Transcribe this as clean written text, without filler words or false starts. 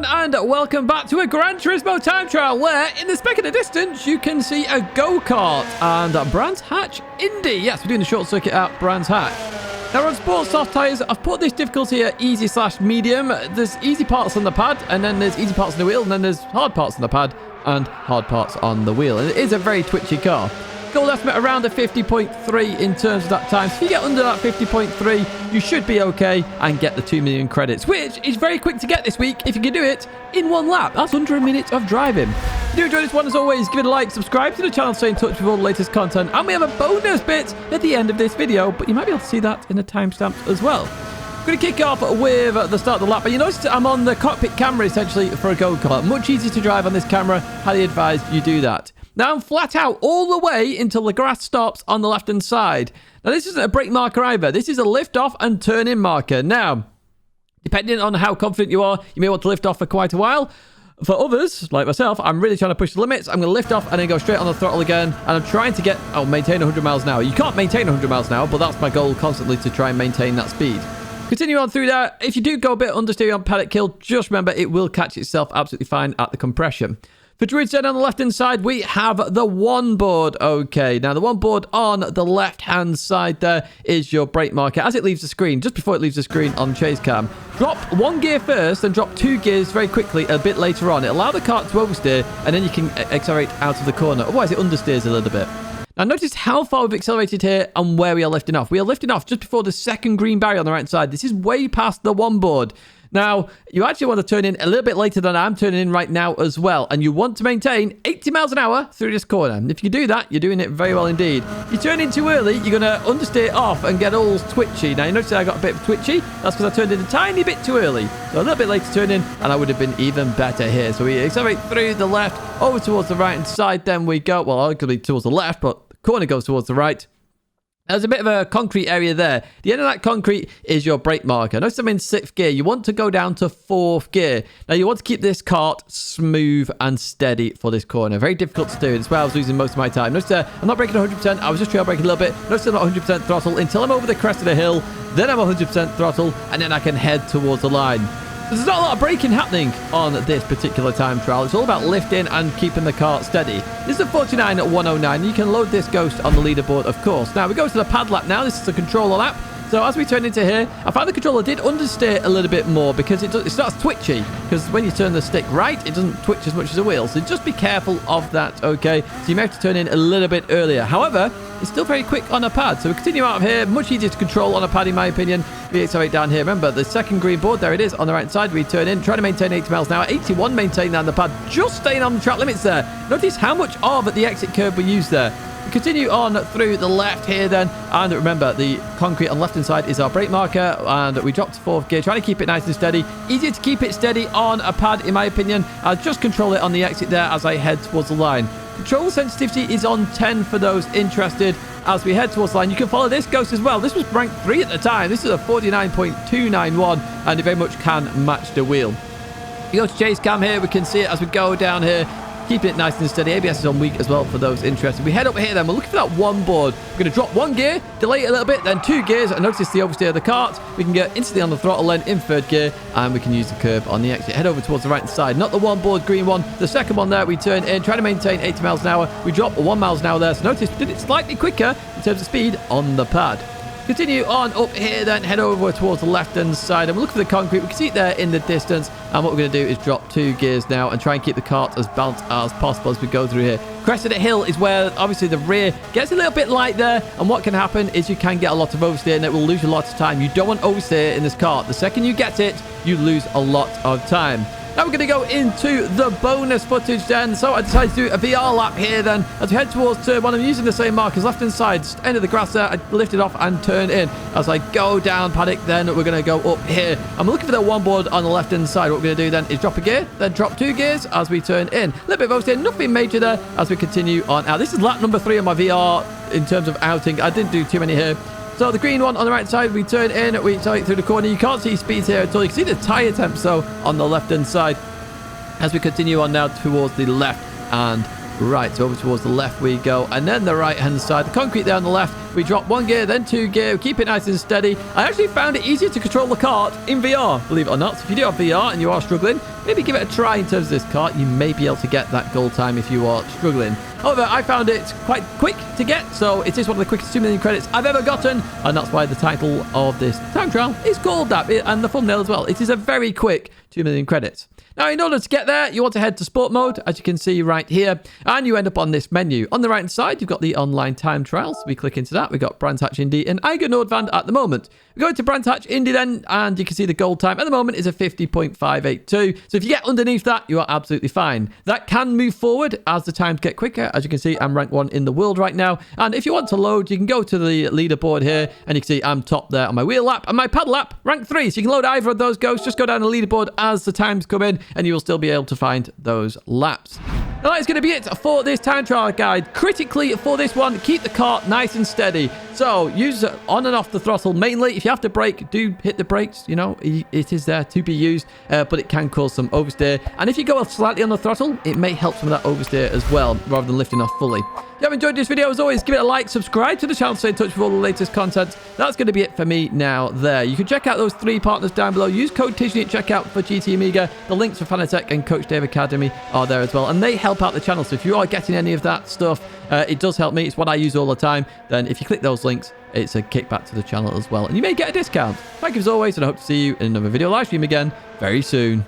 everyone, and welcome back to a Gran Turismo time trial where, in the speck in the distance, you can see a Go-Kart and Brands Hatch Indy. Yes, we're doing the short circuit at Brands Hatch. Now, on sports soft tyres, I've put this difficulty at easy/medium. There's easy parts on the pad, and then there's easy parts on the wheel, and then there's hard parts on the pad and hard parts on the wheel. And it is a very twitchy car. Goal estimate around a 50.3 in terms of that time. So if you get under that 50.3, you should be okay and get the 2 million credits, which is very quick to get this week if you can do it in one lap. That's under a minute of driving. If you do enjoy this one, as always, give it a like, subscribe to the channel, stay in touch with all the latest content, and we have a bonus bit at the end of this video, but you might be able to see that in the timestamps as well. I'm going to kick off with the start of the lap, but you notice I'm on the cockpit camera essentially for a go-kart. Much easier to drive on this camera. Highly advise you do that. Now I'm flat out all the way until the grass stops on the left-hand side. Now this isn't a brake marker either. This is a lift-off and turn-in marker. Now, depending on how confident you are, you may want to lift off for quite a while. For others, like myself, I'm really trying to push the limits. I'm going to lift off and then go straight on the throttle again. And I'm trying to maintain 100 miles an hour. You can't maintain 100 miles an hour, but that's my goal constantly, to try and maintain that speed. Continue on through that. If you do go a bit understeer on paddock kill, just remember it will catch itself absolutely fine at the compression. For Druid said on the left-hand side, we have the one board. Okay, now the one board on the left-hand side there is your brake marker as it leaves the screen, just before it leaves the screen on chase cam. Drop one gear first, then drop 2 gears very quickly a bit later on. It allows the car to oversteer, and then you can accelerate out of the corner. Otherwise, it understeers a little bit. Now, notice how far we've accelerated here and where we are lifting off. We are lifting off just before the second green barrier on the right side. This is way past the one board. Now, you actually want to turn in a little bit later than I'm turning in right now as well. And you want to maintain 80 miles an hour through this corner. And if you do that, you're doing it very well indeed. If you turn in too early, you're going to understeer off and get all twitchy. Now, you notice I got a bit twitchy. That's because I turned in a tiny bit too early. So a little bit later turn in, and I would have been even better here. So we accelerate through the left, over towards the right-hand side. Then we go, well, arguably towards the left, but the corner goes towards the right. There's a bit of a concrete area there. The end of that concrete is your brake marker. Notice I'm in 6th gear. You want to go down to 4th gear. Now, you want to keep this kart smooth and steady for this corner. Very difficult to do. That's where I was losing most of my time. Notice I'm not braking 100%. I was just trail braking a little bit. Notice I'm not 100% throttle until I'm over the crest of the hill. Then I'm 100% throttle, and then I can head towards the line. There's not a lot of braking happening on this particular time trial. It's all about lifting and keeping the car steady. This is a 49 at 109. You can load this ghost on the leaderboard, of course. Now, we go to the pad lap now. This is a controller lap. So as we turn into here, I found the controller did understeer a little bit more because it starts twitchy. Because when you turn the stick right, it doesn't twitch as much as a wheel. So just be careful of that, okay? So you may have to turn in a little bit earlier. However, it's still very quick on a pad. So we continue out of here. Much easier to control on a pad, in my opinion. We accelerate down here. Remember, the second green board, there it is on the right side. We turn in, try to maintain 80 miles an hour. 81 maintain down the pad. Just staying on the track limits there. Notice how much of the exit curve we use there. We continue on through the left here then, and remember the concrete on the left hand side is our brake marker, and we drop to 4th gear, trying to keep it nice and steady. Easier to keep it steady on a pad, in my opinion. I'll just control it on the exit there as I head towards the line. Control sensitivity is on 10 for those interested. As we head towards the line, you can follow this ghost as well. This was ranked 3 at the time. This is a 49.291, and it very much can match the wheel. You go to chase cam here, we can see it as we go down here. Keeping it nice and steady. ABS is on weak as well for those interested. We head up here then. We're looking for that one board. We're going to drop 1 gear, delay it a little bit, then 2 gears, and notice the oversteer of the cart. We can get instantly on the throttle then in 3rd gear, and we can use the curb on the exit. Head over towards the right side. Not the one board green one. The second one there, we turn in, try to maintain 80 miles an hour. We drop 1 miles an hour there. So notice we did it slightly quicker in terms of speed on the pad. Continue on up here then, head over towards the left-hand side, and we'll look for the concrete. We can see it there in the distance, and what we're going to do is drop 2 gears now and try and keep the kart as balanced as possible as we go through here. Crest of the hill is where obviously the rear gets a little bit light there, and what can happen is you can get a lot of oversteer, and it will lose a lot of time. You don't want oversteer in this kart. The second you get it, you lose a lot of time. Now we're going to go into the bonus footage then. So I decided to do a VR lap here then. As we head towards turn 1, I'm using the same markers. Left-hand side, end of the grass there. I lift it off and turn in. As I go down paddock, then we're going to go up here. I'm looking for that one board on the left-hand side. What we're going to do then is drop a gear, then drop 2 gears as we turn in. A little bit of oversteer, nothing major there as we continue on out. This is lap number 3 on my VR in terms of outing. I didn't do too many here. So the green one on the right side, we turn in, we take through the corner. You can't see speeds here at all. You can see the tyre temps though on the left-hand side. As we continue on now towards the left and right. So over towards the left we go. And then the right-hand side. The concrete there on the left We drop 1 gear, then 2 gear, keep it nice and steady. I actually found it easier to control the kart in VR, believe it or not. So if you do have VR and you are struggling, maybe give it a try in terms of this kart. You may be able to get that goal time if you are struggling. However, I found it quite quick to get, so it is one of the quickest 2 million credits I've ever gotten, and that's why the title of this time trial is called that, and the thumbnail as well. It is a very quick 2 million credits. Now, in order to get there, you want to head to sport mode, as you can see right here, and you end up on this menu. On the right-hand side, you've got the online time trials. We click into that. We've got Brands Hatch Indy and Eiger Nordvand at the moment. We go into Brands Hatch Indy then, and you can see the goal time at the moment is a 50.582. So if you get underneath that, you are absolutely fine. That can move forward as the times get quicker. As you can see, I'm rank 1 in the world right now. And if you want to load, you can go to the leaderboard here, and you can see I'm top there on my wheel lap and my paddle lap, rank 3. So you can load either of those ghosts. Just go down the leaderboard as the times come in, and you will still be able to find those laps. Now, that is going to be it for this time trial guide. Critically for this one, keep the kart nice and steady. So use on and off the throttle mainly. If you have to brake, do hit the brakes. You know, it is there to be used, but it can cause some oversteer. And if you go slightly on the throttle, it may help some of that oversteer as well, rather than lifting off fully. If you have enjoyed this video, as always, give it a like, subscribe to the channel to stay in touch with all the latest content. That's going to be it for me now there. You can check out those 3 partners down below. Use code Tidgney at checkout for GT Amiga. The links for Fanatec and Coach Dave Academy are there as well, and they help out the channel. So if you are getting any of that stuff, it does help me. It's what I use all the time. Then if you click those links, it's a kickback to the channel as well, and you may get a discount. Thank you as always, and I hope to see you in another video live stream again very soon.